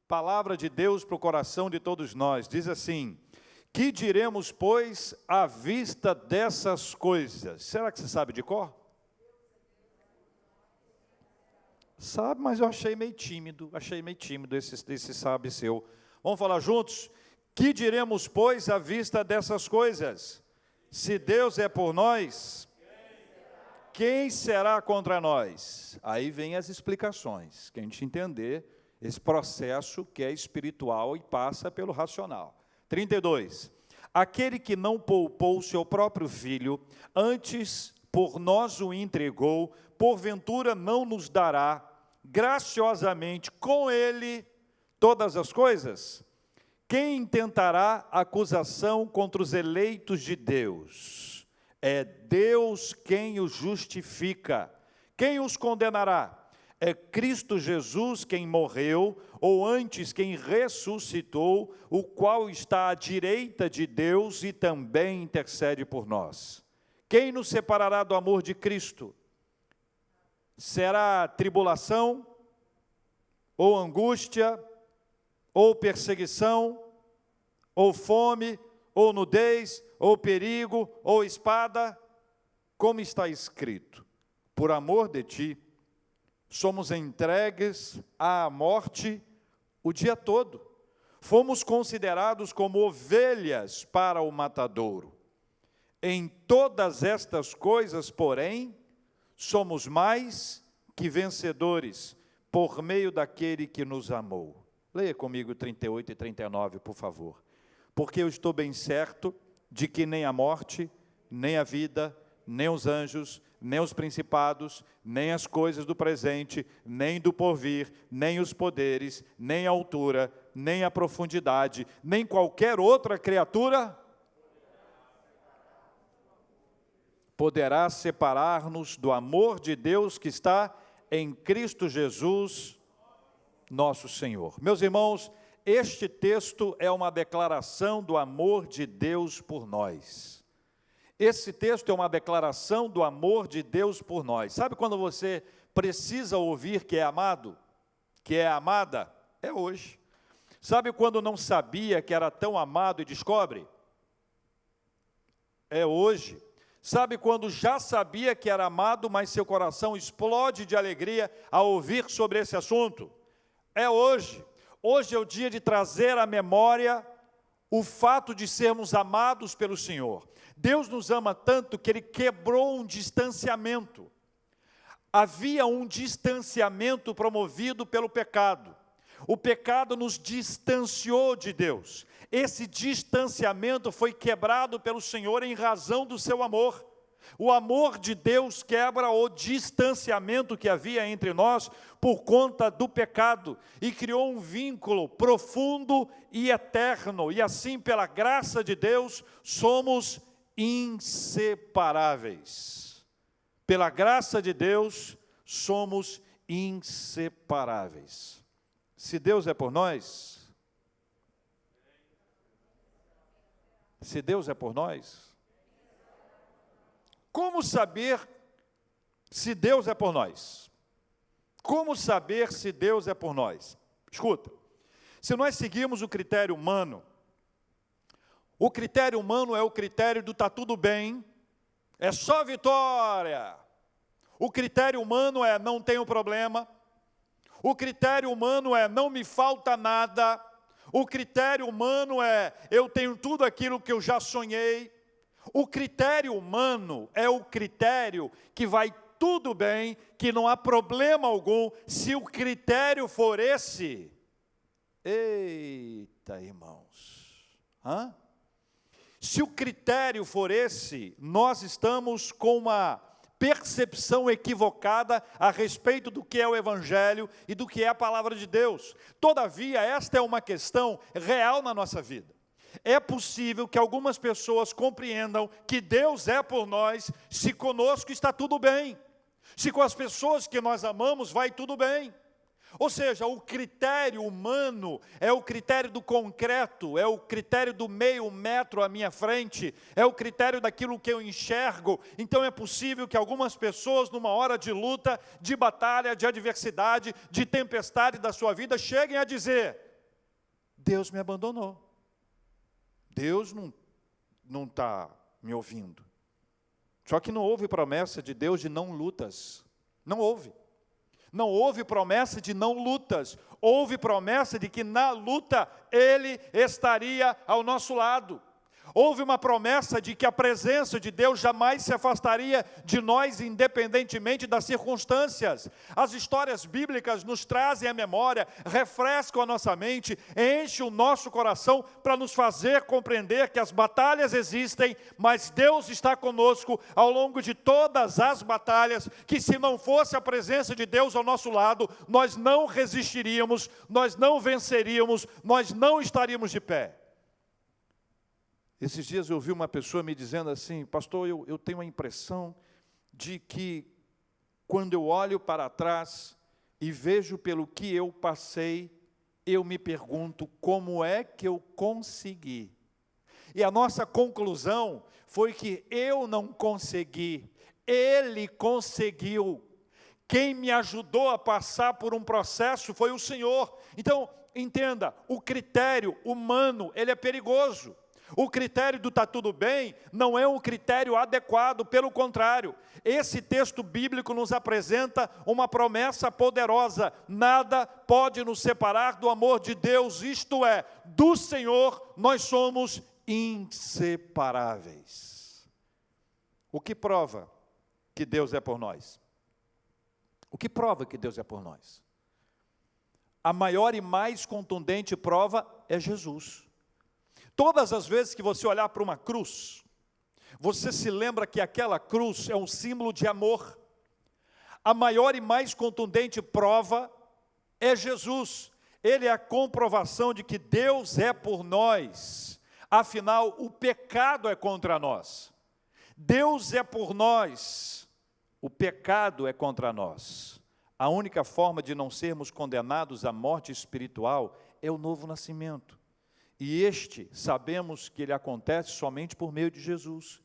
Palavra de Deus para o coração de todos nós. Diz assim: que diremos, pois, à vista dessas coisas? Será que você sabe de cor? Sabe, mas eu achei meio tímido esse sabe seu. Vamos falar juntos? Que diremos, pois, à vista dessas coisas? Se Deus é por nós, quem será contra nós? Aí vem as explicações, que a gente entender esse processo que é espiritual e passa pelo racional. 32. Aquele que não poupou seu próprio filho, antes por nós o entregou, porventura não nos dará graciosamente com ele todas as coisas? Quem intentará acusação contra os eleitos de Deus? É Deus quem os justifica. Quem os condenará? É Cristo Jesus quem morreu, ou antes quem ressuscitou, o qual está à direita de Deus e também intercede por nós. Quem nos separará do amor de Cristo? Será tribulação, ou angústia, ou perseguição, ou fome, ou nudez, ou perigo, ou espada? Como está escrito: por amor de ti, somos entregues à morte o dia todo. Fomos considerados como ovelhas para o matadouro. Em todas estas coisas, porém, somos mais que vencedores, por meio daquele que nos amou. Leia comigo 38 e 39, por favor. Porque eu estou bem certo de que nem a morte, nem a vida, nem os anjos, nem os principados, nem as coisas do presente, nem do porvir, nem os poderes, nem a altura, nem a profundidade, nem qualquer outra criatura poderá separar-nos do amor de Deus que está em Cristo Jesus, nosso Senhor. Meus irmãos, este texto é uma declaração do amor de Deus por nós. Esse texto é uma declaração do amor de Deus por nós. Sabe quando você precisa ouvir que é amado? Que é amada? É hoje. Sabe quando não sabia que era tão amado e descobre? É hoje. Sabe quando já sabia que era amado, mas seu coração explode de alegria ao ouvir sobre esse assunto? É hoje. Hoje é o dia de trazer à memória o fato de sermos amados pelo Senhor. Deus nos ama tanto que Ele quebrou um distanciamento. Havia um distanciamento promovido pelo pecado. O pecado nos distanciou de Deus. Esse distanciamento foi quebrado pelo Senhor em razão do seu amor. O amor de Deus quebra o distanciamento que havia entre nós por conta do pecado e criou um vínculo profundo e eterno. E assim, pela graça de Deus, somos inseparáveis. Pela graça de Deus, somos inseparáveis. Se Deus é por nós, se Deus é por nós, como saber se Deus é por nós? Como saber se Deus é por nós? Escuta, se nós seguirmos o critério humano é o critério do tá tudo bem, é só vitória. O critério humano é não tenho problema. O critério humano é não me falta nada. O critério humano é eu tenho tudo aquilo que eu já sonhei. O critério humano é o critério que vai tudo bem, que não há problema algum. Se o critério for esse, eita irmãos, se o critério for esse, nós estamos com uma percepção equivocada a respeito do que é o Evangelho e do que é a Palavra de Deus. Todavia, esta é uma questão real na nossa vida. É possível que algumas pessoas compreendam que Deus é por nós, se conosco está tudo bem, se com as pessoas que nós amamos vai tudo bem. Ou seja, o critério humano é o critério do concreto, é o critério do meio metro à minha frente, é o critério daquilo que eu enxergo. Então é possível que algumas pessoas, numa hora de luta, de batalha, de adversidade, de tempestade da sua vida, cheguem a dizer: Deus me abandonou. Deus não está me ouvindo. Só que não houve promessa de Deus de não lutas. Não houve. Não houve promessa de não lutas. Houve promessa de que na luta Ele estaria ao nosso lado. Houve uma promessa de que a presença de Deus jamais se afastaria de nós, independentemente das circunstâncias. As histórias bíblicas nos trazem à memória, refrescam a nossa mente, enchem o nosso coração para nos fazer compreender que as batalhas existem, mas Deus está conosco ao longo de todas as batalhas, que se não fosse a presença de Deus ao nosso lado, nós não resistiríamos, nós não venceríamos, nós não estaríamos de pé. Esses dias eu ouvi uma pessoa me dizendo assim: pastor, eu tenho a impressão de que quando eu olho para trás e vejo pelo que eu passei, eu me pergunto como é que eu consegui. E a nossa conclusão foi que eu não consegui, Ele conseguiu. Quem me ajudou a passar por um processo foi o Senhor. Então, entenda, o critério humano, ele é perigoso. O critério do está tudo bem não é um critério adequado, pelo contrário. Esse texto bíblico nos apresenta uma promessa poderosa: nada pode nos separar do amor de Deus, isto é, do Senhor nós somos inseparáveis. O que prova que Deus é por nós? O que prova que Deus é por nós? A maior e mais contundente prova é Jesus. Todas as vezes que você olhar para uma cruz, você se lembra que aquela cruz é um símbolo de amor. A maior e mais contundente prova é Jesus. Ele é a comprovação de que Deus é por nós. Afinal, o pecado é contra nós. Deus é por nós. O pecado é contra nós. A única forma de não sermos condenados à morte espiritual é o novo nascimento. E sabemos que ele acontece somente por meio de Jesus.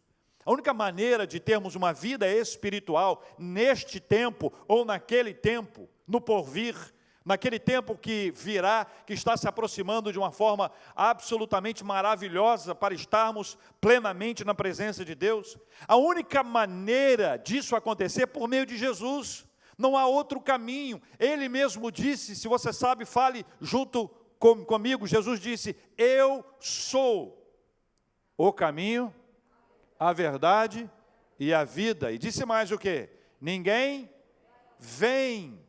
A única maneira de termos uma vida espiritual neste tempo ou naquele tempo, no porvir, naquele tempo que virá, que está se aproximando de uma forma absolutamente maravilhosa para estarmos plenamente na presença de Deus, a única maneira disso acontecer é por meio de Jesus. Não há outro caminho. Ele mesmo disse, se você sabe, fale junto comigo. Jesus disse: eu sou o caminho, a verdade e a vida. E disse mais o quê? Ninguém vem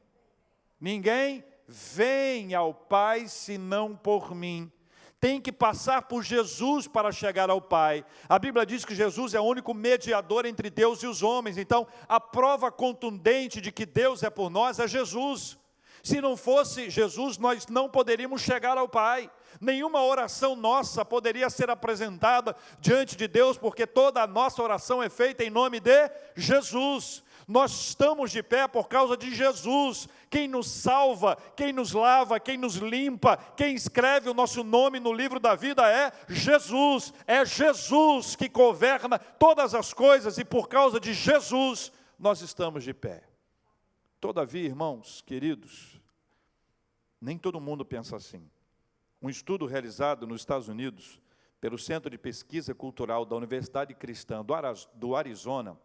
ao Pai senão por mim. Tem que passar por Jesus para chegar ao Pai. A Bíblia diz que Jesus é o único mediador entre Deus e os homens. Então, a prova contundente de que Deus é por nós é Jesus. Se não fosse Jesus, nós não poderíamos chegar ao Pai. Nenhuma oração nossa poderia ser apresentada diante de Deus, porque toda a nossa oração é feita em nome de Jesus. Nós estamos de pé por causa de Jesus. Quem nos salva, quem nos lava, quem nos limpa, quem escreve o nosso nome no livro da vida é Jesus. É Jesus que governa todas as coisas e por causa de Jesus nós estamos de pé. Todavia, irmãos queridos, nem todo mundo pensa assim. Um estudo realizado nos Estados Unidos pelo Centro de Pesquisa Cultural da Universidade Cristã do Arizona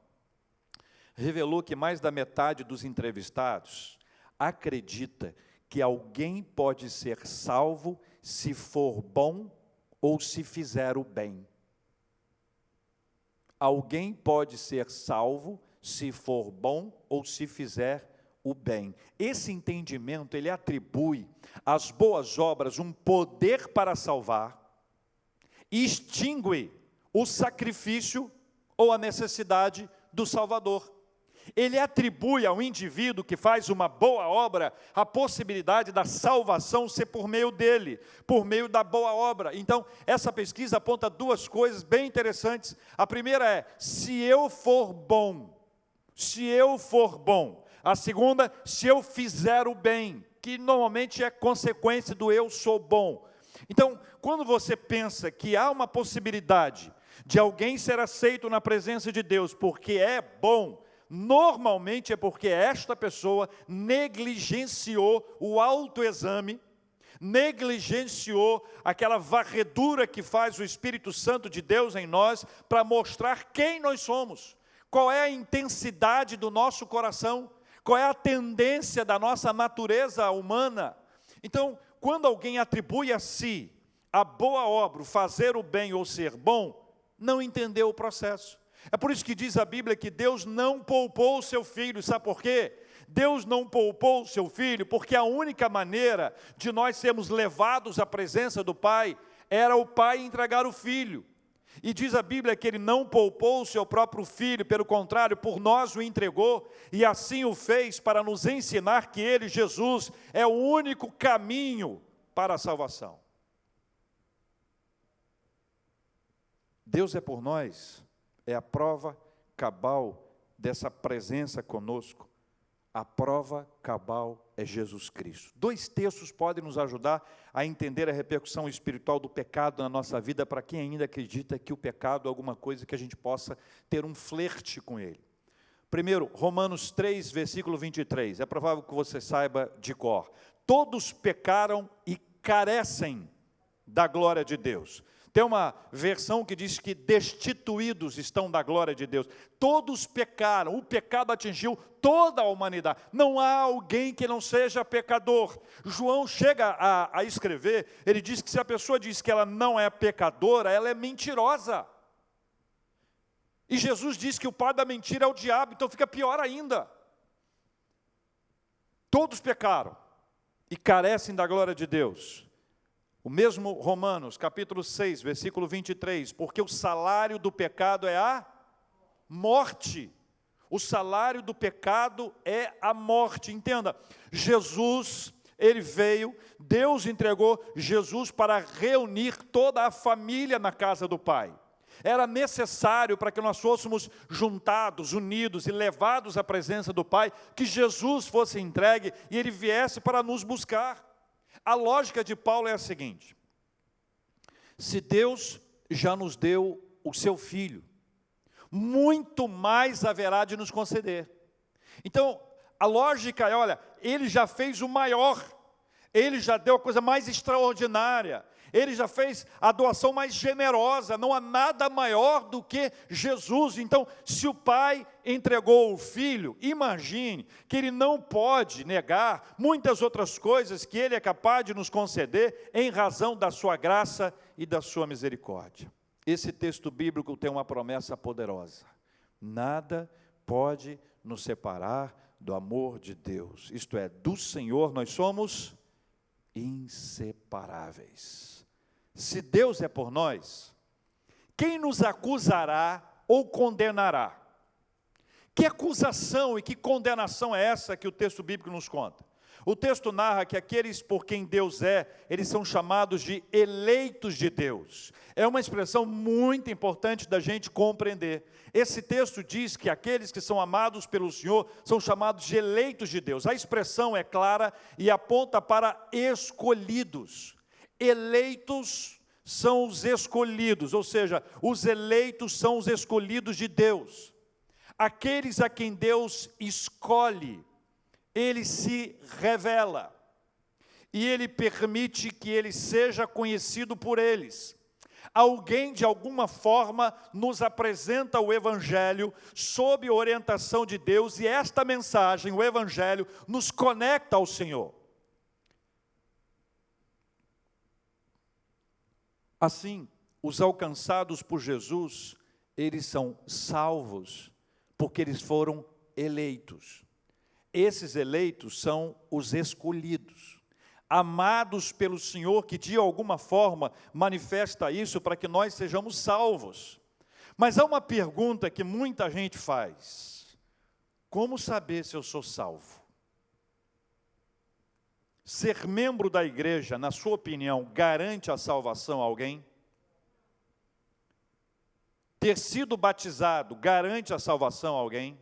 revelou que mais da metade dos entrevistados acredita que alguém pode ser salvo se for bom ou se fizer o bem. Alguém pode ser salvo se for bom ou se fizer o bem. Esse entendimento, ele atribui às boas obras um poder para salvar e extingue o sacrifício ou a necessidade do Salvador. Ele atribui ao indivíduo que faz uma boa obra a possibilidade da salvação ser por meio dele, por meio da boa obra. Então, essa pesquisa aponta duas coisas bem interessantes. A primeira é: se eu for bom. A segunda, se eu fizer o bem, que normalmente é consequência do eu sou bom. Então, quando você pensa que há uma possibilidade de alguém ser aceito na presença de Deus porque é bom, normalmente é porque esta pessoa negligenciou o autoexame, negligenciou aquela varredura que faz o Espírito Santo de Deus em nós para mostrar quem nós somos, qual é a intensidade do nosso coração, qual é a tendência da nossa natureza humana. Então, quando alguém atribui a si a boa obra, fazer o bem ou ser bom, não entendeu o processo. É por isso que diz a Bíblia que Deus não poupou o seu filho. Sabe por quê? Deus não poupou o seu filho porque a única maneira de nós sermos levados à presença do Pai era o Pai entregar o filho. E diz a Bíblia que Ele não poupou o seu próprio filho, pelo contrário, por nós o entregou, e assim o fez para nos ensinar que Ele, Jesus, é o único caminho para a salvação. Deus é por nós, é a prova cabal dessa presença conosco. A prova cabal é Jesus Cristo. 2 textos podem nos ajudar a entender a repercussão espiritual do pecado na nossa vida, para quem ainda acredita que o pecado é alguma coisa que a gente possa ter um flerte com ele. Primeiro, Romanos 3, versículo 23. É provável que você saiba de cor. Todos pecaram e carecem da glória de Deus. Tem uma versão que diz que destituídos estão da glória de Deus. Todos pecaram, o pecado atingiu toda a humanidade. Não há alguém que não seja pecador. João chega a escrever, ele diz que se a pessoa diz que ela não é pecadora, ela é mentirosa. E Jesus diz que o pai da mentira é o diabo, então fica pior ainda. Todos pecaram e carecem da glória de Deus. O mesmo Romanos, capítulo 6, versículo 23, porque o salário do pecado é a morte. O salário do pecado é a morte. Entenda, Jesus, Ele veio, Deus entregou Jesus para reunir toda a família na casa do Pai. Era necessário para que nós fôssemos juntados, unidos e levados à presença do Pai, que Jesus fosse entregue e Ele viesse para nos buscar. A lógica de Paulo é a seguinte: se Deus já nos deu o seu Filho, muito mais haverá de nos conceder. Então, a lógica é, olha, Ele já fez o maior, Ele já deu a coisa mais extraordinária, Ele já fez a doação mais generosa, não há nada maior do que Jesus. Então, se o Pai entregou o Filho, imagine que Ele não pode negar muitas outras coisas que Ele é capaz de nos conceder em razão da sua graça e da sua misericórdia. Esse texto bíblico tem uma promessa poderosa: nada pode nos separar do amor de Deus, isto é, do Senhor nós somos inseparáveis. Se Deus é por nós, quem nos acusará ou condenará? Que acusação e que condenação é essa que o texto bíblico nos conta? O texto narra que aqueles por quem Deus é, eles são chamados de eleitos de Deus. É uma expressão muito importante da gente compreender. Esse texto diz que aqueles que são amados pelo Senhor são chamados de eleitos de Deus. A expressão é clara e aponta para escolhidos. Eleitos são os escolhidos, ou seja, os eleitos são os escolhidos de Deus. Aqueles a quem Deus escolhe, Ele se revela, e Ele permite que Ele seja conhecido por eles. Alguém, de alguma forma, nos apresenta o Evangelho sob orientação de Deus, e esta mensagem, o Evangelho, nos conecta ao Senhor. Assim, os alcançados por Jesus, eles são salvos, porque eles foram eleitos. Esses eleitos são os escolhidos, amados pelo Senhor, que de alguma forma manifesta isso para que nós sejamos salvos. Mas há uma pergunta que muita gente faz: como saber se eu sou salvo? Ser membro da igreja, na sua opinião, garante a salvação a alguém? Ter sido batizado garante a salvação a alguém?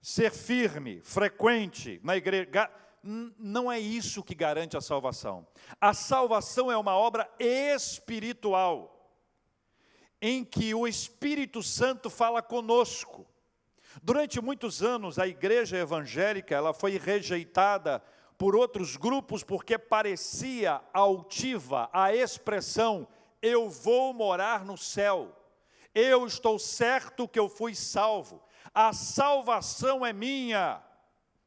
Ser firme, frequente na igreja, não é isso que garante a salvação. A salvação é uma obra espiritual, em que o Espírito Santo fala conosco. Durante muitos anos, a igreja evangélica ela foi rejeitada por outros grupos porque parecia altiva a expressão: eu vou morar no céu, eu estou certo que eu fui salvo, a salvação é minha,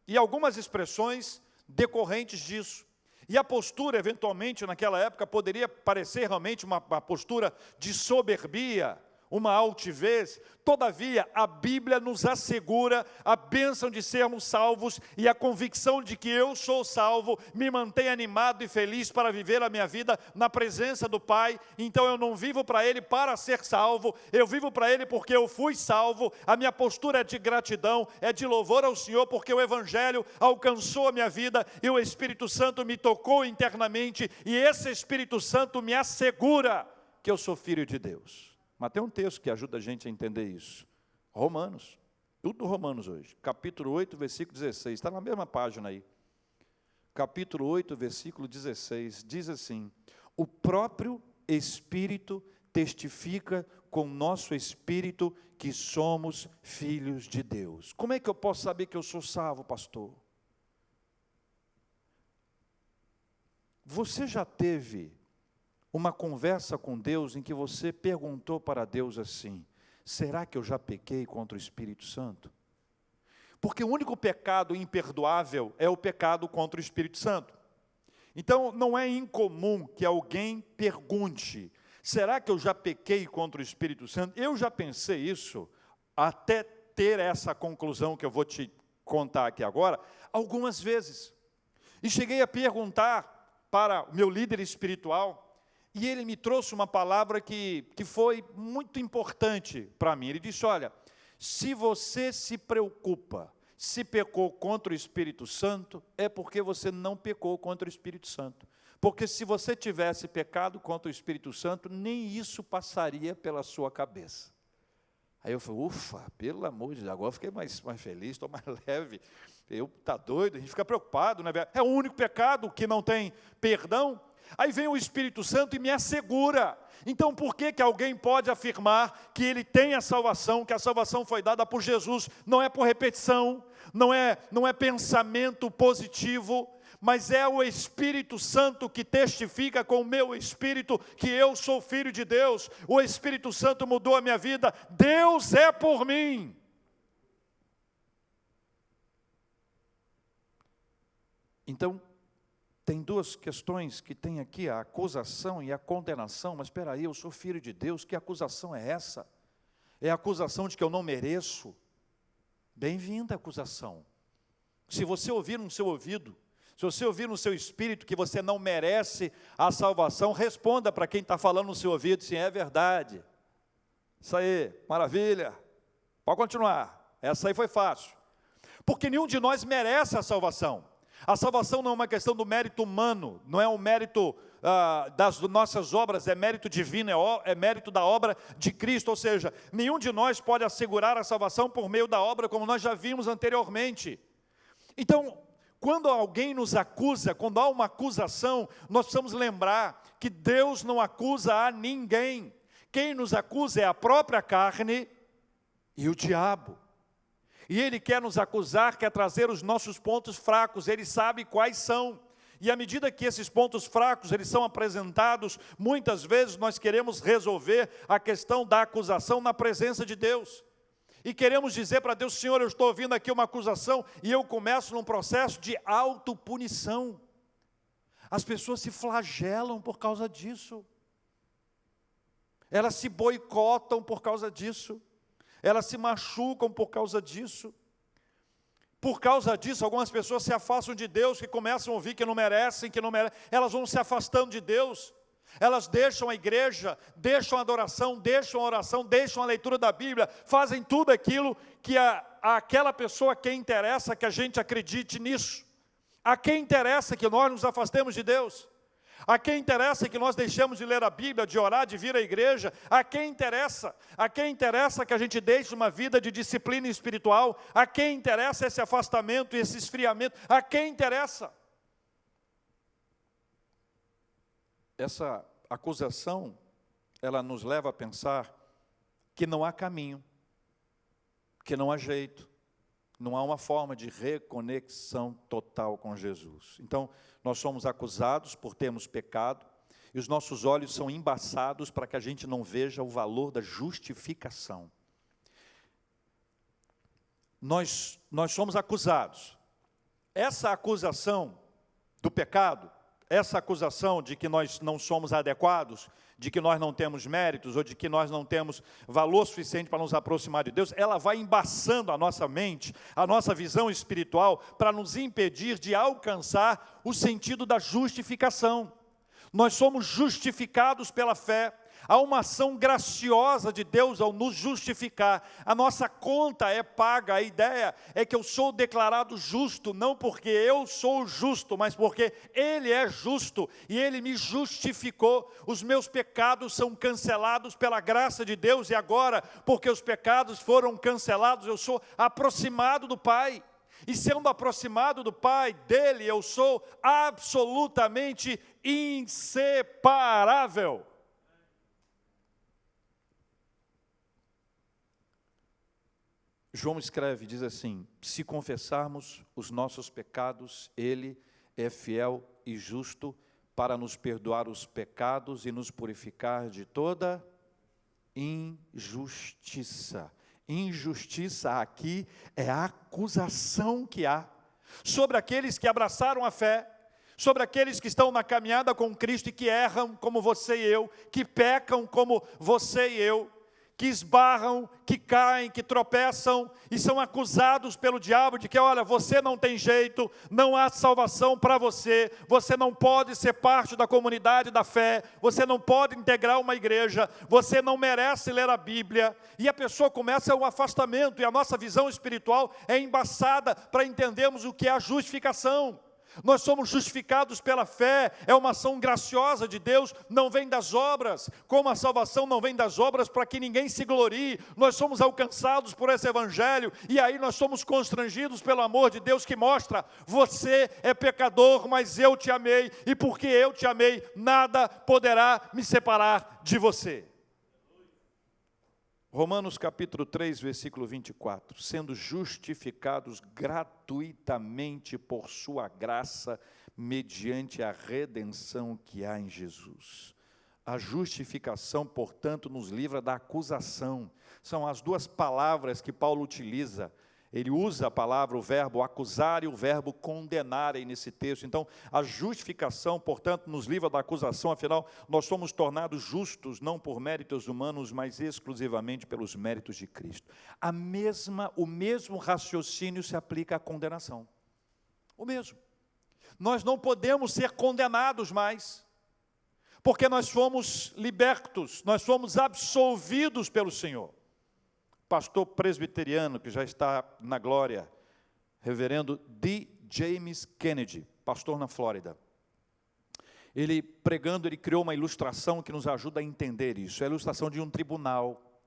e algumas expressões decorrentes disso. E a postura, eventualmente, naquela época, poderia parecer realmente uma postura de soberbia, uma altivez. Todavia, a Bíblia nos assegura a bênção de sermos salvos e a convicção de que eu sou salvo me mantém animado e feliz para viver a minha vida na presença do Pai. Então eu não vivo para Ele para ser salvo, eu vivo para Ele porque eu fui salvo. A minha postura é de gratidão, é de louvor ao Senhor, porque o Evangelho alcançou a minha vida e o Espírito Santo me tocou internamente, e esse Espírito Santo me assegura que eu sou filho de Deus. Mas tem um texto que ajuda a gente a entender isso. Romanos, tudo Romanos hoje, capítulo 8, versículo 16, está na mesma página aí. Capítulo 8, versículo 16, diz assim: o próprio Espírito testifica com nosso espírito que somos filhos de Deus. Como é que eu posso saber que eu sou salvo, pastor? Você já teve uma conversa com Deus em que você perguntou para Deus assim: será que eu já pequei contra o Espírito Santo? Porque o único pecado imperdoável é o pecado contra o Espírito Santo. Então não é incomum que alguém pergunte: será que eu já pequei contra o Espírito Santo? Eu já pensei isso, até ter essa conclusão que eu vou te contar aqui agora, algumas vezes. E cheguei a perguntar para o meu líder espiritual, e ele me trouxe uma palavra que foi muito importante para mim. Ele disse: olha, se você se preocupa se pecou contra o Espírito Santo, é porque você não pecou contra o Espírito Santo. Porque se você tivesse pecado contra o Espírito Santo, nem isso passaria pela sua cabeça. Aí eu falei: ufa, pelo amor de Deus, agora eu fiquei mais feliz, estou mais leve. Está doido, a gente fica preocupado, né? É o único pecado que não tem perdão. Aí vem o Espírito Santo e me assegura. Então por que alguém pode afirmar que ele tem a salvação, que a salvação foi dada por Jesus? Não é por repetição, não é pensamento positivo, mas é o Espírito Santo que testifica com o meu espírito que eu sou filho de Deus. O Espírito Santo mudou a minha vida, Deus é por mim. Então, tem duas questões que tem aqui, a acusação e a condenação. Mas espera aí, eu sou filho de Deus, que acusação é essa? É a acusação de que eu não mereço? Bem-vinda a acusação. Se você ouvir no seu ouvido, se você ouvir no seu espírito que você não merece a salvação, responda para quem está falando no seu ouvido: sim, é verdade. Isso aí, maravilha. Pode continuar, essa aí foi fácil. Porque nenhum de nós merece a salvação. A salvação não é uma questão do mérito humano, não é um mérito das nossas obras, é mérito divino, é mérito da obra de Cristo. Ou seja, nenhum de nós pode assegurar a salvação por meio da obra, como nós já vimos anteriormente. Então, quando alguém nos acusa, quando há uma acusação, nós precisamos lembrar que Deus não acusa a ninguém. Quem nos acusa é a própria carne e o diabo. E ele quer nos acusar, quer trazer os nossos pontos fracos, ele sabe quais são. E à medida que esses pontos fracos eles são apresentados, muitas vezes nós queremos resolver a questão da acusação na presença de Deus. E queremos dizer para Deus: Senhor, eu estou ouvindo aqui uma acusação, e eu começo num processo de autopunição. As pessoas se flagelam por causa disso. Elas se boicotam por causa disso. Elas se machucam por causa disso. Por causa disso, algumas pessoas se afastam de Deus, que começam a ouvir que não merecem, elas vão se afastando de Deus. Elas deixam a igreja, deixam a adoração, deixam a oração, deixam a leitura da Bíblia, fazem tudo aquilo que aquela pessoa a quem interessa que a gente acredite nisso. A quem interessa que nós nos afastemos de Deus. A quem interessa que nós deixemos de ler a Bíblia, de orar, de vir à igreja? A quem interessa? A quem interessa que a gente deixe uma vida de disciplina espiritual? A quem interessa esse afastamento e esse esfriamento? A quem interessa? Essa acusação, ela nos leva a pensar que não há caminho, que não há jeito, Não há uma forma de reconexão total com Jesus. Então, nós somos acusados por termos pecado, e os nossos olhos são embaçados para que a gente não veja o valor da justificação. Nós somos acusados. Essa acusação do pecado, essa acusação de que nós não somos adequados, de que nós não temos méritos, ou de que nós não temos valor suficiente para nos aproximar de Deus, ela vai embaçando a nossa mente, a nossa visão espiritual, para nos impedir de alcançar o sentido da justificação. Nós somos justificados pela fé. Há uma ação graciosa de Deus ao nos justificar. A nossa conta é paga. A ideia é que eu sou declarado justo, não porque eu sou justo, mas porque Ele é justo e Ele me justificou. Os meus pecados são cancelados pela graça de Deus, e agora, porque os pecados foram cancelados, eu sou aproximado do Pai. E sendo aproximado do Pai, dele, eu sou absolutamente inseparável. João escreve, diz assim: se confessarmos os nossos pecados, Ele é fiel e justo para nos perdoar os pecados e nos purificar de toda injustiça. Injustiça aqui é a acusação que há sobre aqueles que abraçaram a fé, sobre aqueles que estão na caminhada com Cristo e que erram como você e eu, que pecam como você e eu, que esbarram, que caem, que tropeçam e são acusados pelo diabo de que, olha, você não tem jeito, não há salvação para você, você não pode ser parte da comunidade da fé, você não pode integrar uma igreja, você não merece ler a Bíblia, e a pessoa começa o afastamento, e a nossa visão espiritual é embaçada para entendermos o que é a justificação. Nós somos justificados pela fé, é uma ação graciosa de Deus, não vem das obras, como a salvação não vem das obras para que ninguém se glorie. Nós somos alcançados por esse evangelho, e aí nós somos constrangidos pelo amor de Deus que mostra: você é pecador, mas eu te amei, e porque eu te amei, nada poderá me separar de você. Romanos capítulo 3, versículo 24, sendo justificados gratuitamente por sua graça, mediante a redenção que há em Jesus. A justificação, portanto, nos livra da acusação. São as duas palavras que Paulo utiliza. Ele usa a palavra, o verbo acusar e o verbo condenar aí nesse texto. Então, a justificação, portanto, nos livra da acusação. Afinal, nós somos tornados justos, não por méritos humanos, mas exclusivamente pelos méritos de Cristo. O mesmo raciocínio se aplica à condenação. O mesmo. Nós não podemos ser condenados mais, porque nós fomos libertos, nós fomos absolvidos pelo Senhor. Pastor presbiteriano, que já está na glória, reverendo D. James Kennedy, pastor na Flórida. Ele, pregando, ele criou uma ilustração que nos ajuda a entender isso. É a ilustração de um tribunal,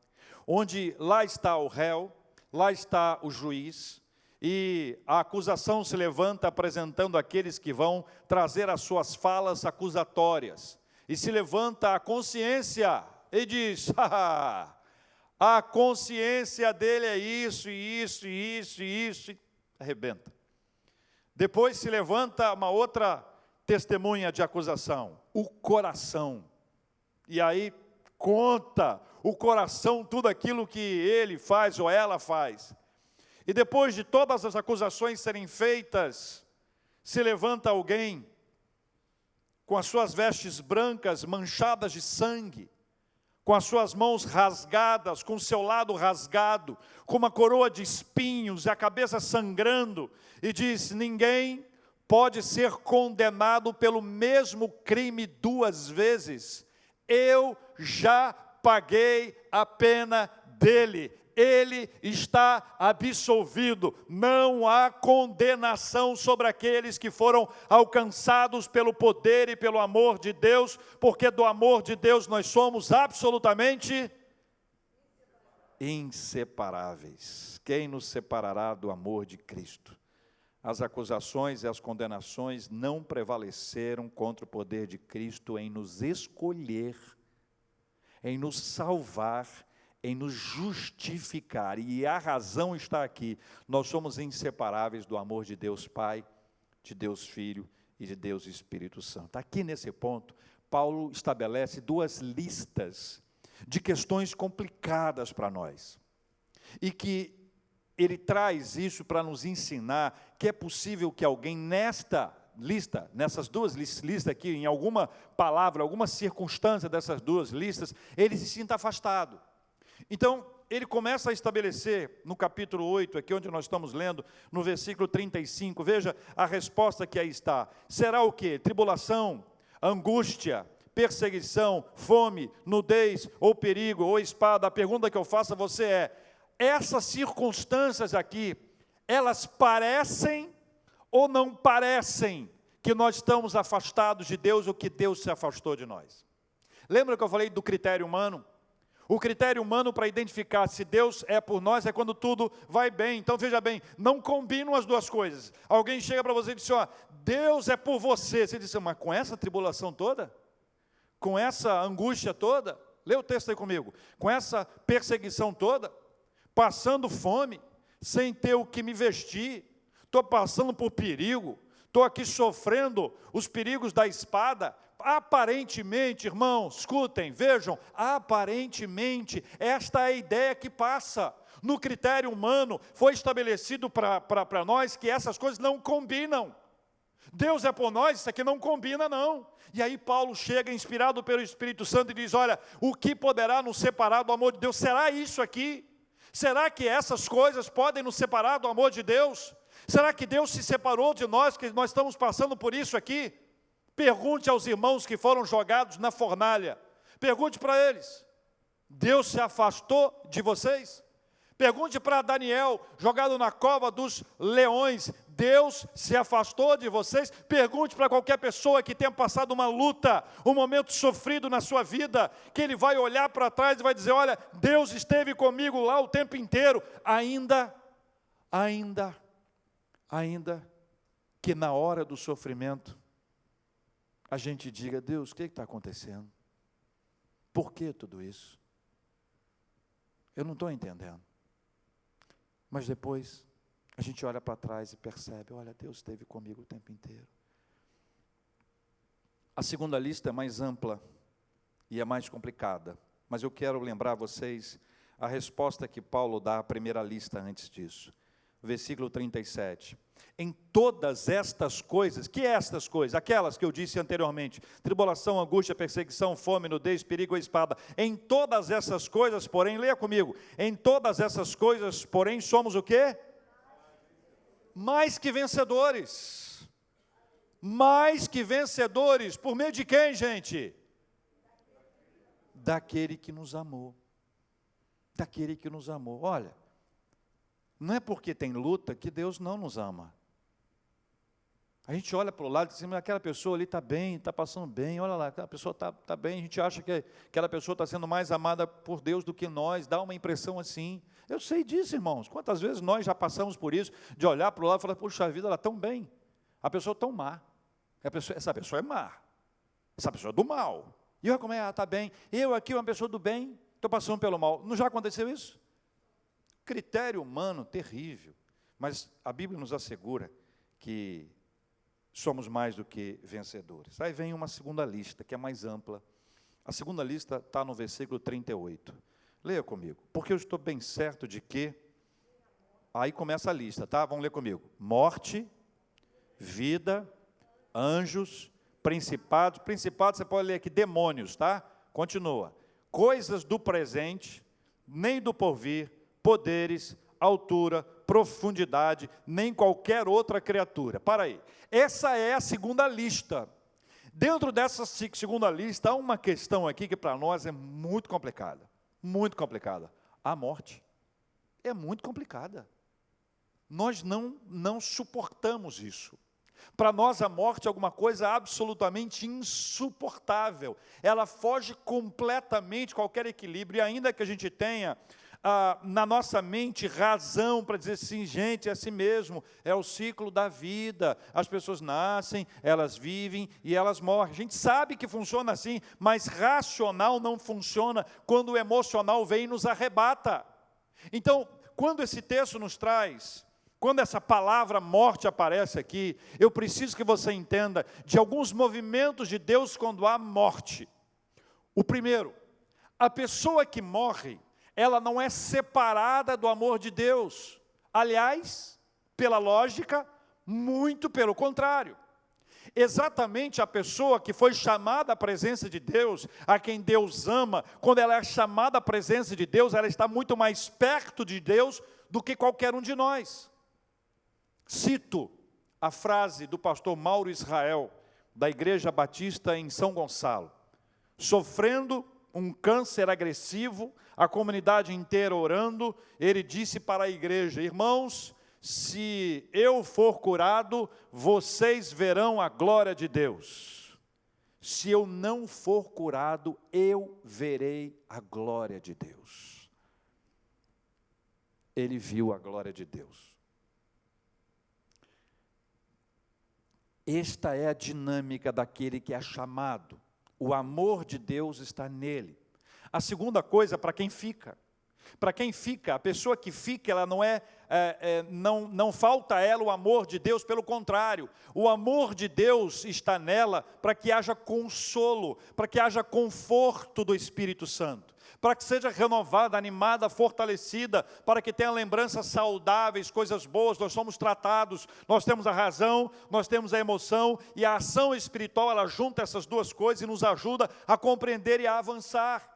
onde lá está o réu, lá está o juiz, e a acusação se levanta apresentando aqueles que vão trazer as suas falas acusatórias. E se levanta a consciência e diz: a consciência dele é isso, e isso, e isso, e isso, e arrebenta. Depois se levanta uma outra testemunha de acusação, o coração. E aí conta o coração tudo aquilo que ele faz ou ela faz. E depois de todas as acusações serem feitas, se levanta alguém com as suas vestes brancas manchadas de sangue, com as suas mãos rasgadas, com o seu lado rasgado, com uma coroa de espinhos e a cabeça sangrando, e diz: ninguém pode ser condenado pelo mesmo crime duas vezes. Eu já paguei a pena dele. Ele está absolvido, não há condenação sobre aqueles que foram alcançados pelo poder e pelo amor de Deus, porque do amor de Deus nós somos absolutamente inseparáveis. Quem nos separará do amor de Cristo? As acusações e as condenações não prevaleceram contra o poder de Cristo em nos escolher, em nos salvar, em nos justificar, e a razão está aqui: nós somos inseparáveis do amor de Deus Pai, de Deus Filho e de Deus Espírito Santo. Aqui nesse ponto, Paulo estabelece duas listas de questões complicadas para nós, e que ele traz isso para nos ensinar que é possível que alguém nesta lista, nessas duas listas aqui, em alguma palavra, alguma circunstância dessas duas listas, ele se sinta afastado. Então, ele começa a estabelecer, no capítulo 8, aqui onde nós estamos lendo, no versículo 35, veja a resposta que aí está. Será o quê? Tribulação, angústia, perseguição, fome, nudez, ou perigo, ou espada. A pergunta que eu faço a você é: essas circunstâncias aqui, elas parecem ou não parecem que nós estamos afastados de Deus ou que Deus se afastou de nós? Lembra que eu falei do critério humano? O critério humano para identificar se Deus é por nós é quando tudo vai bem. Então veja bem, não combinam as duas coisas. Alguém chega para você e diz: ó, Deus é por você. Você diz: mas com essa tribulação toda? Com essa angústia toda? Lê o texto aí comigo. Com essa perseguição toda? Passando fome, sem ter o que me vestir, estou passando por perigo, estou aqui sofrendo os perigos da espada. Aparentemente, irmãos, escutem, vejam, aparentemente, esta é a ideia que passa. No critério humano, foi estabelecido para nós que essas coisas não combinam. Deus é por nós, isso aqui não combina não. E aí Paulo chega, inspirado pelo Espírito Santo, e diz: olha, o que poderá nos separar do amor de Deus? Será isso aqui? Será que essas coisas podem nos separar do amor de Deus? Será que Deus se separou de nós, que nós estamos passando por isso aqui? Pergunte aos irmãos que foram jogados na fornalha. Pergunte para eles: Deus se afastou de vocês? Pergunte para Daniel, jogado na cova dos leões: Deus se afastou de vocês? Pergunte para qualquer pessoa que tenha passado uma luta, um momento sofrido na sua vida, que ele vai olhar para trás e vai dizer: olha, Deus esteve comigo lá o tempo inteiro. Ainda que na hora do sofrimento, a gente diga: Deus, o que está acontecendo? Por que tudo isso? Eu não estou entendendo. Mas depois, a gente olha para trás e percebe: olha, Deus esteve comigo o tempo inteiro. A segunda lista é mais ampla e é mais complicada, mas eu quero lembrar a vocês a resposta que Paulo dá à primeira lista antes disso. Versículo 37. Em todas estas coisas, que estas coisas? Aquelas que eu disse anteriormente: tribulação, angústia, perseguição, fome, nudez, perigo e espada. Em todas essas coisas, porém, leia comigo: em todas essas coisas, porém, somos o quê? Mais que vencedores. Mais que vencedores. Por meio de quem, gente? Daquele que nos amou. Daquele que nos amou. Olha, não é porque tem luta que Deus não nos ama. A gente olha para o lado e diz: aquela pessoa ali está bem, está passando bem, olha lá, aquela pessoa está bem. A gente acha que aquela pessoa está sendo mais amada por Deus do que nós, dá uma impressão assim. Eu sei disso, irmãos. Quantas vezes nós já passamos por isso, de olhar para o lado e falar: puxa vida, ela está tão bem, a pessoa tão má, essa pessoa é má, essa pessoa é do mal. E olha como ela está bem, eu aqui, uma pessoa do bem, estou passando pelo mal. Não já aconteceu isso? Critério humano terrível, mas a Bíblia nos assegura que somos mais do que vencedores. Aí vem uma segunda lista, que é mais ampla. A segunda lista está no versículo 38. Leia comigo: porque eu estou bem certo de que... Aí começa a lista, tá? Vamos ler comigo: morte, vida, anjos, principados. Principados você pode ler aqui: demônios, tá? Continua: coisas do presente, nem do porvir, poderes, altura, profundidade, nem qualquer outra criatura. Para aí. Essa é a segunda lista. Dentro dessa segunda lista, há uma questão aqui que para nós é muito complicada. Muito complicada. A morte. É muito complicada. Nós não suportamos isso. Para nós a morte é alguma coisa absolutamente insuportável. Ela foge completamente de qualquer equilíbrio. E ainda que a gente tenha na nossa mente razão para dizer assim, gente, é assim mesmo, é o ciclo da vida, as pessoas nascem, elas vivem e elas morrem. A gente sabe que funciona assim, mas racional não funciona quando o emocional vem e nos arrebata. Então, quando esse texto nos traz, quando essa palavra morte aparece aqui, eu preciso que você entenda de alguns movimentos de Deus quando há morte. O primeiro, a pessoa que morre, ela não é separada do amor de Deus. Aliás, pela lógica, muito pelo contrário. Exatamente a pessoa que foi chamada à presença de Deus, a quem Deus ama, quando ela é chamada à presença de Deus, ela está muito mais perto de Deus do que qualquer um de nós. Cito a frase do pastor Mauro Israel, da Igreja Batista em São Gonçalo. Sofrendo um câncer agressivo, a comunidade inteira orando, ele disse para a igreja: irmãos, se eu for curado, vocês verão a glória de Deus. Se eu não for curado, eu verei a glória de Deus. Ele viu a glória de Deus. Esta é a dinâmica daquele que é chamado. O amor de Deus está nele. A segunda coisa, para quem fica. Para quem fica, a pessoa que fica, ela não falta a ela o amor de Deus, pelo contrário. O amor de Deus está nela para que haja consolo, para que haja conforto do Espírito Santo, para que seja renovada, animada, fortalecida, para que tenha lembranças saudáveis, coisas boas. Nós somos tratados, nós temos a razão, nós temos a emoção, e a ação espiritual, ela junta essas duas coisas e nos ajuda a compreender e a avançar.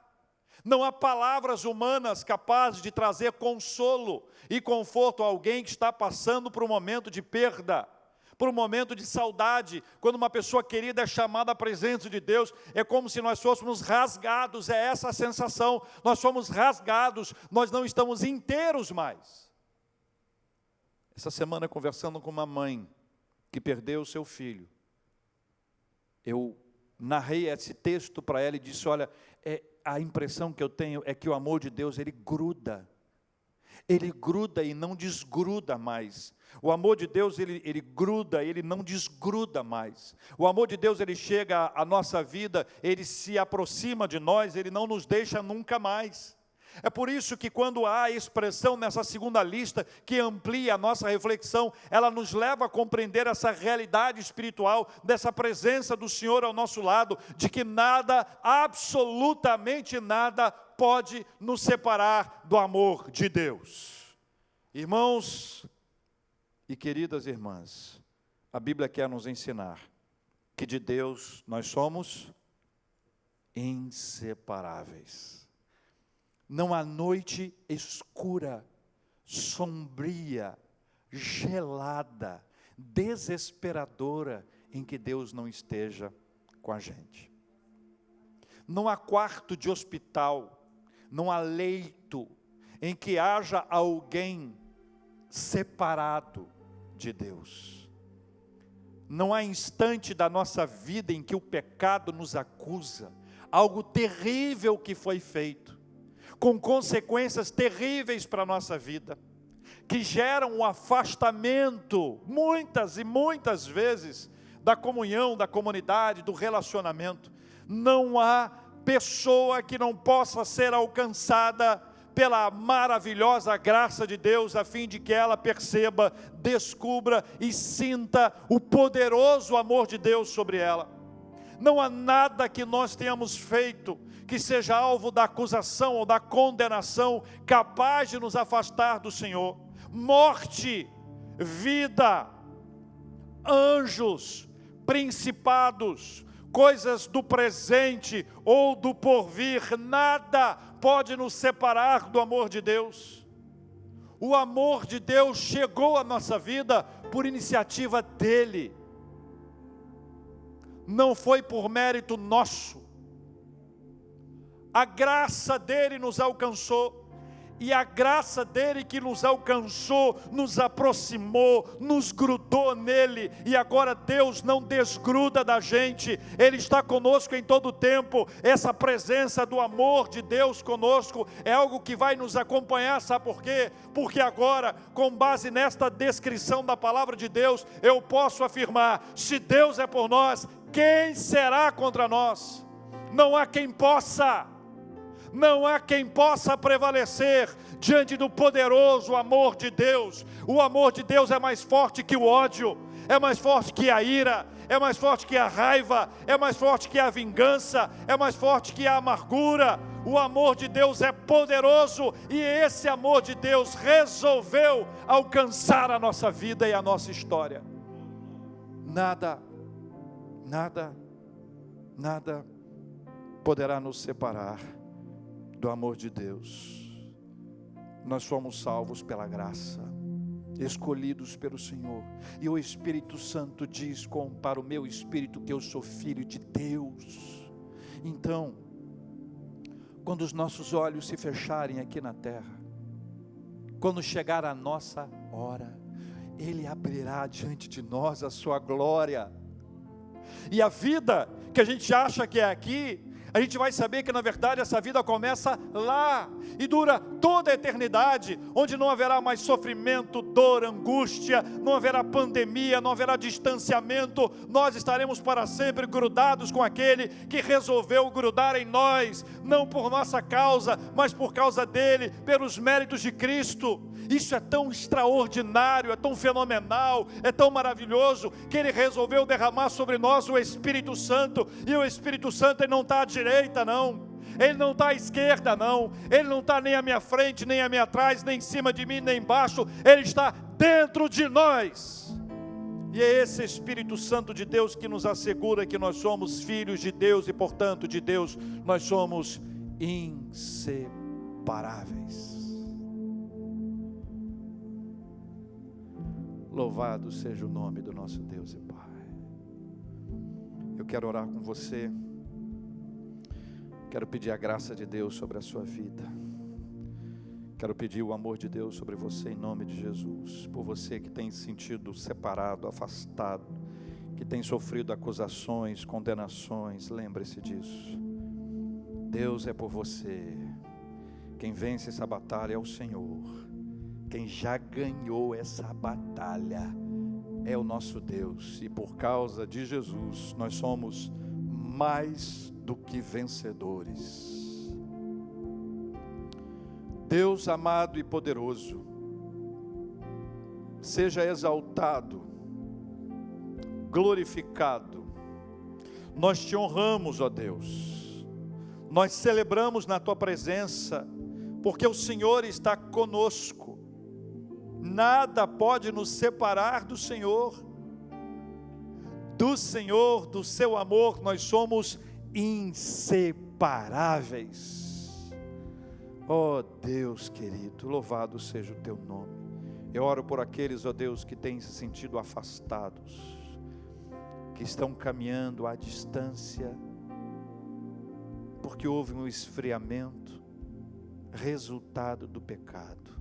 Não há palavras humanas capazes de trazer consolo e conforto a alguém que está passando por um momento de perda, por um momento de saudade. Quando uma pessoa querida é chamada à presença de Deus, é como se nós fôssemos rasgados, é essa a sensação, nós somos rasgados, nós não estamos inteiros mais. Essa semana, conversando com uma mãe que perdeu o seu filho, eu narrei esse texto para ela e disse: olha, a impressão que eu tenho é que o amor de Deus, ele gruda e não desgruda mais. O amor de Deus, ele gruda, ele não desgruda mais. O amor de Deus, ele chega à nossa vida, ele se aproxima de nós, ele não nos deixa nunca mais. É por isso que quando há a expressão nessa segunda lista, que amplia a nossa reflexão, ela nos leva a compreender essa realidade espiritual, dessa presença do Senhor ao nosso lado, de que nada, absolutamente nada, pode nos separar do amor de Deus. Irmãos e queridas irmãs, a Bíblia quer nos ensinar que de Deus nós somos inseparáveis. Não há noite escura, sombria, gelada, desesperadora, em que Deus não esteja com a gente. Não há quarto de hospital, não há leito, em que haja alguém separado de Deus. Não há instante da nossa vida em que o pecado nos acusa, algo terrível que foi feito, com consequências terríveis para a nossa vida, que geram um afastamento, muitas e muitas vezes, da comunhão, da comunidade, do relacionamento. Não há pessoa que não possa ser alcançada pela maravilhosa graça de Deus, a fim de que ela perceba, descubra e sinta o poderoso amor de Deus sobre ela. Não há nada que nós tenhamos feito que seja alvo da acusação ou da condenação, capaz de nos afastar do Senhor. Morte, vida, anjos, principados, coisas do presente ou do porvir, nada pode nos separar do amor de Deus. O amor de Deus chegou à nossa vida por iniciativa dEle. Não foi por mérito nosso. A graça dele nos alcançou. E a graça dele que nos alcançou, nos aproximou, nos grudou nele. E agora Deus não desgruda da gente, Ele está conosco em todo o tempo. Essa presença do amor de Deus conosco é algo que vai nos acompanhar, sabe por quê? Porque agora, com base nesta descrição da palavra de Deus, eu posso afirmar: se Deus é por nós, quem será contra nós? Não há quem possa. Não há quem possa prevalecer diante do poderoso amor de Deus. O amor de Deus é mais forte que o ódio, é mais forte que a ira, é mais forte que a raiva, é mais forte que a vingança, é mais forte que a amargura. O amor de Deus é poderoso, e esse amor de Deus resolveu alcançar a nossa vida e a nossa história. Nada poderá nos separar do amor de Deus. Nós somos salvos pela graça, escolhidos pelo Senhor, e o Espírito Santo diz para o meu espírito que eu sou filho de Deus. Então, quando os nossos olhos se fecharem aqui na terra, quando chegar a nossa hora, Ele abrirá diante de nós a sua glória, e a vida que a gente acha que é aqui, a gente vai saber que na verdade essa vida começa lá e dura toda a eternidade, onde não haverá mais sofrimento, dor, angústia, não haverá pandemia, não haverá distanciamento. Nós estaremos para sempre grudados com aquele que resolveu grudar em nós, não por nossa causa, mas por causa dele, pelos méritos de Cristo. Isso é tão extraordinário, é tão fenomenal, é tão maravilhoso, que Ele resolveu derramar sobre nós o Espírito Santo. E o Espírito Santo, Ele não está à direita não, Ele não está à esquerda não, Ele não está nem à minha frente, nem à minha atrás, nem em cima de mim, nem embaixo. Ele está dentro de nós. E é esse Espírito Santo de Deus que nos assegura que nós somos filhos de Deus, e portanto de Deus nós somos inseparáveis. Louvado seja o nome do nosso Deus e Pai. Eu quero orar com você. Quero pedir a graça de Deus sobre a sua vida. Quero pedir o amor de Deus sobre você em nome de Jesus. Por você que tem se sentido separado, afastado, que tem sofrido acusações, condenações, lembre-se disso. Deus é por você. Quem vence essa batalha é o Senhor. Quem já ganhou essa batalha é o nosso Deus, e por causa de Jesus nós somos mais do que vencedores. Deus amado e poderoso, seja exaltado, glorificado. Nós te honramos, ó Deus, nós celebramos na tua presença, porque o Senhor está conosco. Nada pode nos separar do Senhor, do seu amor. Nós somos inseparáveis. Ó Deus querido, louvado seja o teu nome. Eu oro por aqueles, ó Deus, que têm se sentido afastados, que estão caminhando à distância, porque houve um esfriamento, resultado do pecado.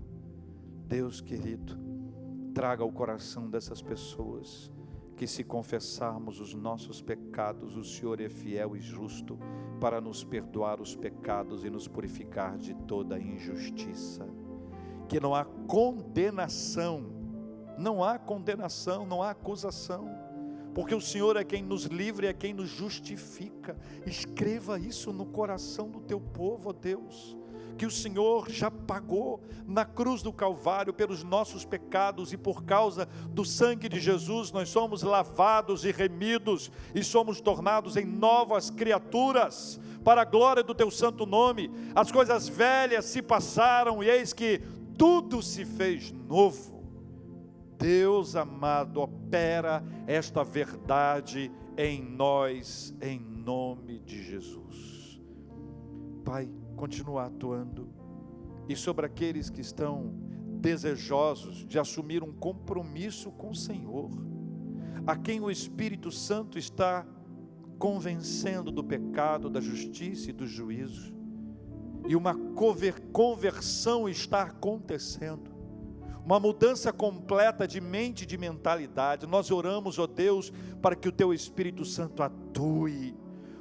Deus querido, traga ao coração dessas pessoas que, se confessarmos os nossos pecados, o Senhor é fiel e justo para nos perdoar os pecados e nos purificar de toda injustiça. Que não há condenação, não há acusação, porque o Senhor é quem nos livra e é quem nos justifica. Escreva isso no coração do teu povo, ó Deus, que o Senhor já pagou na cruz do Calvário pelos nossos pecados, e por causa do sangue de Jesus nós somos lavados e remidos, e somos tornados em novas criaturas, para a glória do teu santo nome. As coisas velhas se passaram, e eis que tudo se fez novo. Deus amado, opera esta verdade em nós, em nome de Jesus. Pai, continua atuando, e sobre aqueles que estão desejosos de assumir um compromisso com o Senhor, a quem o Espírito Santo está convencendo do pecado, da justiça e do juízo, e uma conversão está acontecendo, uma mudança completa de mente e de mentalidade. Nós oramos, ó Deus, para que o Teu Espírito Santo atue,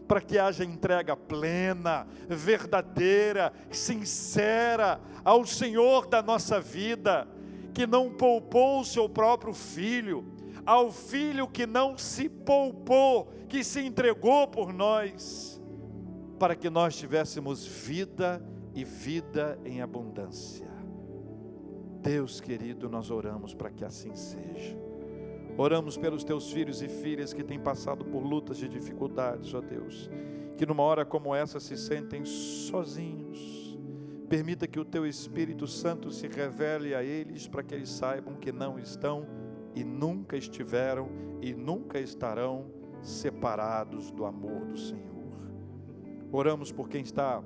para que haja entrega plena, verdadeira, sincera ao Senhor da nossa vida, que não poupou o seu próprio Filho, ao Filho que não se poupou, que se entregou por nós, para que nós tivéssemos vida e vida em abundância. Deus querido, nós oramos para que assim seja. Oramos pelos teus filhos e filhas que têm passado por lutas e dificuldades, ó Deus, que numa hora como essa se sentem sozinhos. Permita que o teu Espírito Santo se revele a eles, para que eles saibam que não estão e nunca estiveram e nunca estarão separados do amor do Senhor. Oramos por quem está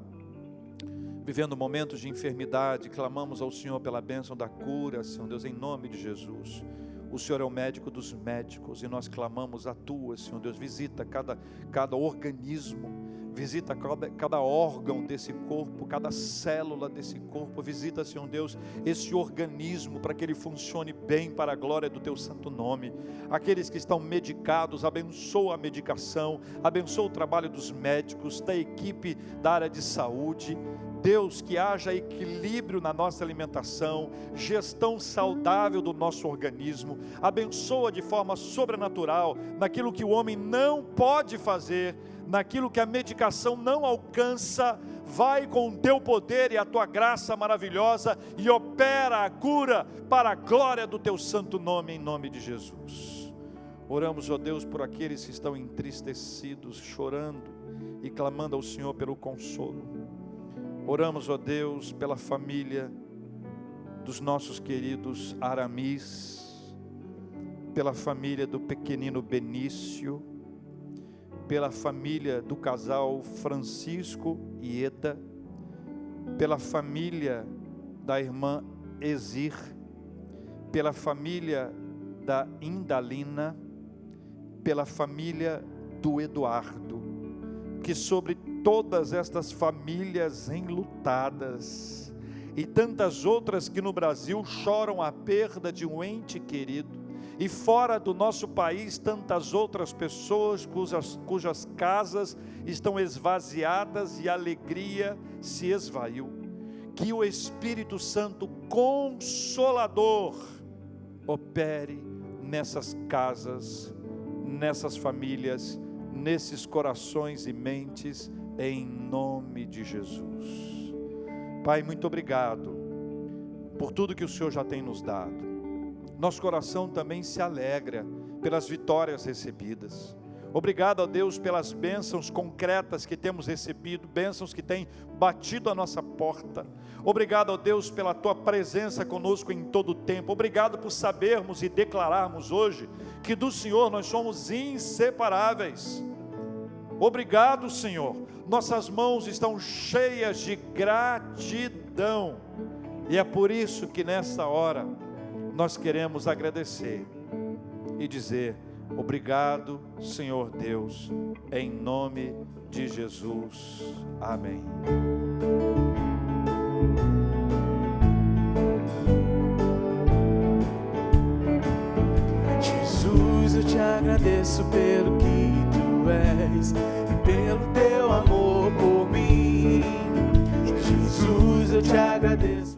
vivendo momentos de enfermidade, clamamos ao Senhor pela bênção da cura, Senhor Deus, em nome de Jesus. O Senhor é o médico dos médicos e nós clamamos a Tua, Senhor Deus, visita cada organismo, visita cada órgão desse corpo, cada célula desse corpo, visita, Senhor Deus, esse organismo para que ele funcione bem para a glória do Teu santo nome. Aqueles que estão medicados, abençoa a medicação, abençoa o trabalho dos médicos, da equipe da área de saúde. Deus, que haja equilíbrio na nossa alimentação, gestão saudável do nosso organismo, abençoa de forma sobrenatural, naquilo que o homem não pode fazer, naquilo que a medicação não alcança. Vai com o teu poder e a tua graça maravilhosa e opera a cura para a glória do teu santo nome, em nome de Jesus. Oramos, ó Deus, por aqueles que estão entristecidos, chorando e clamando ao Senhor pelo consolo. Oramos, ó Deus, pela família dos nossos queridos Aramis, pela família do pequenino Benício, pela família do casal Francisco e Eda, pela família da irmã Ezir, pela família da Indalina, pela família do Eduardo, que sobre todas estas famílias enlutadas e tantas outras que no Brasil choram a perda de um ente querido, e fora do nosso país tantas outras pessoas cujas casas estão esvaziadas e a alegria se esvaiu, que o Espírito Santo Consolador opere nessas casas, nessas famílias, nesses corações e mentes, em nome de Jesus. Pai, muito obrigado por tudo que o Senhor já tem nos dado. Nosso coração também se alegra pelas vitórias recebidas. Obrigado a Deus pelas bênçãos concretas que temos recebido, bênçãos que têm batido a nossa porta. Obrigado a Deus pela Tua presença conosco em todo o tempo. Obrigado por sabermos e declararmos hoje que do Senhor nós somos inseparáveis. Obrigado, Senhor. Nossas mãos estão cheias de gratidão. E é por isso que nessa hora nós queremos agradecer e dizer: obrigado, Senhor Deus, em nome de Jesus. Amém. Jesus, eu te agradeço pelo que Tu és e pelo Teu amor por mim. Jesus, eu te agradeço.